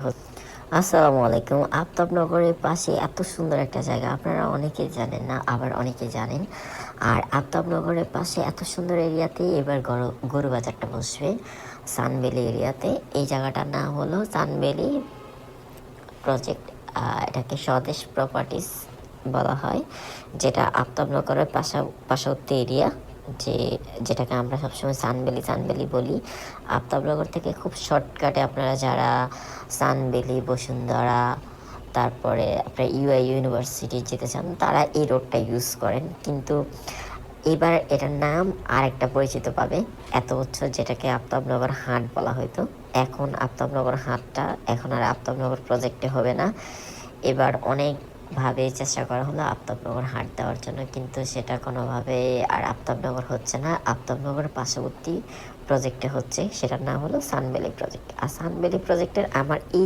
আসসালামু আলাইকুম। আফতাবনগরের পাশে এত সুন্দর একটা জায়গা আপনারা অনেকেই জানেন না, আবার অনেকে জানেন। আর আফতাবনগরের পাশে এত সুন্দর এরিয়াতে এবার গরু বাজারটা বসবে সানভ্যালি এরিয়াতে। এই জায়গাটার নাম হলো সানভ্যালি প্রজেক্ট। এটাকে স্বদেশ প্রপার্টিস বলা হয়, যেটা আফতাবনগরের পার্শ্ববর্তী এরিয়া, যে যেটাকে আমরা সবসময় সানভ্যালি সানভ্যালি বলি। আফতাবনগর থেকে খুব শর্টকাটে আপনারা যারা সানভ্যালি, বসুন্ধরা, তারপরে আপনার ইউআই ইউনিভার্সিটি যেতে চান তারা এই রোডটা ইউজ করেন। কিন্তু এবার এটার নাম আর একটা পরিচিত পাবে। এত বছর যেটাকে আফতাবনগর হাট বলা হতো, এখন আফতাবনগর হাটটা এখন আর আফতাবনগর প্রজেক্টে হবে না। এবার অনেকভাবে চেষ্টা করা হলো আফতাবনগর হাট দেওয়ার জন্য, কিন্তু সেটা কোনোভাবে আর আফতাবনগর হচ্ছে না। আফতাবনগর পার্শ্ববর্তী প্রজেক্টে হচ্ছে, সেটার নাম হলো সানভ্যালি প্রজেক্ট। আর সানভ্যালি প্রজেক্টের আমার এই